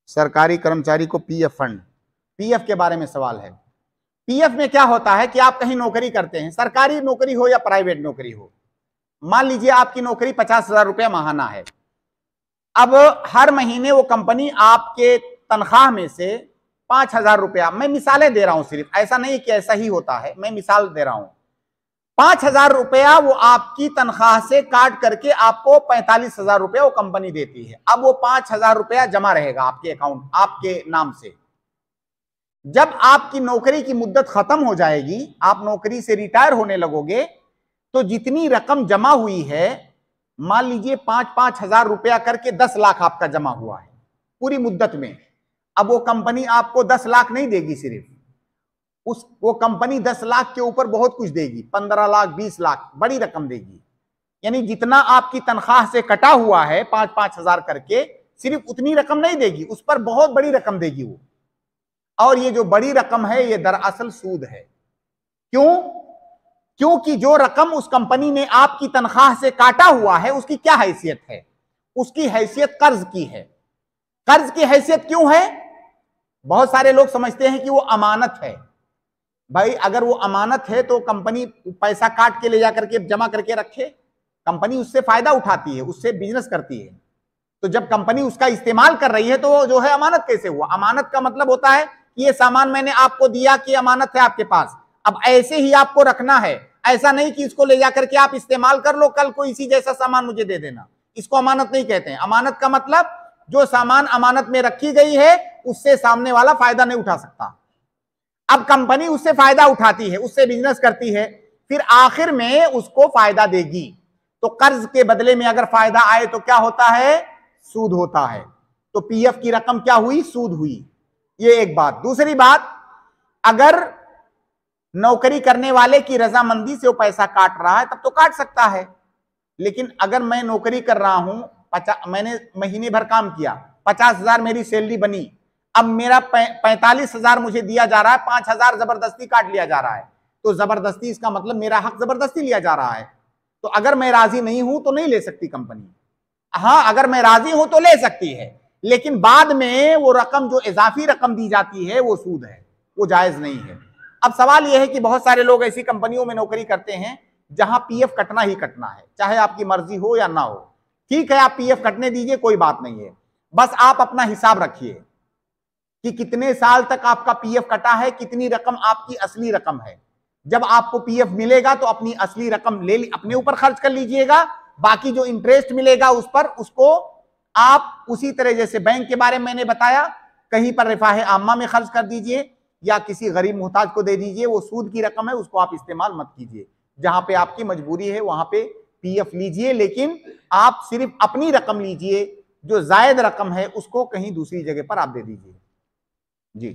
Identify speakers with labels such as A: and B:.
A: सरकारी कर्मचारी को पीएफ फंड, पीएफ के बारे में सवाल है। पीएफ में क्या होता है कि आप कहीं नौकरी करते हैं, सरकारी नौकरी हो या प्राइवेट नौकरी हो, मान लीजिए आपकी नौकरी 50,000 रुपया महाना है। अब हर महीने वो कंपनी आपके तनख्वाह में से 5,000 रुपया, मैं मिसालें दे रहा हूं, सिर्फ ऐसा नहीं कि ऐसा ही होता है, मैं मिसाल दे रहा हूं, 5,000 रुपया वो आपकी तनख्वाह से काट करके आपको 45,000 रुपया वो कंपनी देती है। अब वो 5,000 रुपया जमा रहेगा आपके अकाउंट, आपके नाम से। जब आपकी नौकरी की मुद्दत खत्म हो जाएगी, आप नौकरी से रिटायर होने लगोगे, तो जितनी रकम जमा हुई है, मान लीजिए 5-5 हजार रुपया करके 10 लाख आपका जमा हुआ है पूरी मुद्दत में। अब वो कंपनी आपको 10 लाख नहीं देगी, सिर्फ वो कंपनी 10 लाख के ऊपर बहुत कुछ देगी, 15 लाख 20 लाख बड़ी रकम देगी। यानी जितना आपकी तनख्वाह से कटा हुआ है 5-5 हजार करके, सिर्फ उतनी रकम नहीं देगी, उस पर बहुत बड़ी रकम देगी वो। और ये जो बड़ी रकम है ये दरअसल सूद है। क्यों? क्योंकि जो रकम उस कंपनी ने आपकी तनख्वाह से काटा हुआ है उसकी क्या हैसियत है? उसकी हैसियत कर्ज की है। कर्ज की हैसियत क्यों है? बहुत सारे लोग समझते हैं कि वो अमानत है। भाई अगर वो अमानत है तो कंपनी पैसा काट के ले जाकर के जमा करके रखे, कंपनी उससे फायदा उठाती है, उससे बिजनेस करती है। तो जब कंपनी उसका इस्तेमाल कर रही है तो वो जो है अमानत कैसे हुआ? अमानत का मतलब होता है कि ये सामान मैंने आपको दिया कि अमानत है आपके पास, अब ऐसे ही आपको रखना है, ऐसा नहीं कि इसको ले जाकर के आप इस्तेमाल कर लो, कल को इसी जैसा सामान मुझे दे देना। इसको अमानत नहीं कहते हैं। अमानत का मतलब जो सामान अमानत में रखी गई है उससे सामने वाला फायदा नहीं उठा सकता। अब कंपनी उससे फायदा उठाती है, उससे बिजनेस करती है, फिर आखिर में उसको फायदा देगी। तो कर्ज के बदले में अगर फायदा आए तो क्या होता है? सूद होता है। तो पीएफ की रकम क्या हुई? सूद हुई। ये एक बात। दूसरी बात, अगर नौकरी करने वाले की रजामंदी से वो पैसा काट रहा है तब तो काट सकता है। लेकिन अगर मैं नौकरी कर रहा हूं, मैंने महीने भर काम किया, 50,000 मेरी सैलरी बनी, अब मेरा 45,000 मुझे दिया जा रहा है, 5,000 जबरदस्ती काट लिया जा रहा है, तो जबरदस्ती इसका मतलब मेरा हक जबरदस्ती लिया जा रहा है। तो अगर मैं राजी नहीं हूं तो नहीं ले सकती कंपनी। हाँ, अगर मैं राजी हूं तो ले सकती है, लेकिन बाद में वो रकम जो इजाफी रकम दी जाती है वो सूद है, वो जायज नहीं है। अब सवाल यह है कि बहुत सारे लोग ऐसी कंपनियों में नौकरी करते हैं जहां पीएफ कटना ही कटना है, चाहे आपकी मर्जी हो या ना हो। ठीक है, आप पीएफ कटने दीजिए, कोई बात नहीं है, बस आप अपना हिसाब रखिए कि कितने साल तक आपका पीएफ कटा है, कितनी रकम आपकी असली रकम है। जब आपको पीएफ मिलेगा तो अपनी असली रकम अपने ऊपर खर्च कर लीजिएगा, बाकी जो इंटरेस्ट मिलेगा उस पर, उसको आप उसी तरह जैसे बैंक के बारे में मैंने बताया, कहीं पर रिफाहे आम्मा में खर्च कर दीजिए या किसी गरीब मुहताज को दे दीजिए। वो सूद की रकम है, उसको आप इस्तेमाल मत कीजिए। जहां पे आपकी मजबूरी है वहां पे पीएफ लीजिए, लेकिन आप सिर्फ अपनी रकम लीजिए, जो जायद रकम है उसको कहीं दूसरी जगह पर आप दे दीजिए। जी।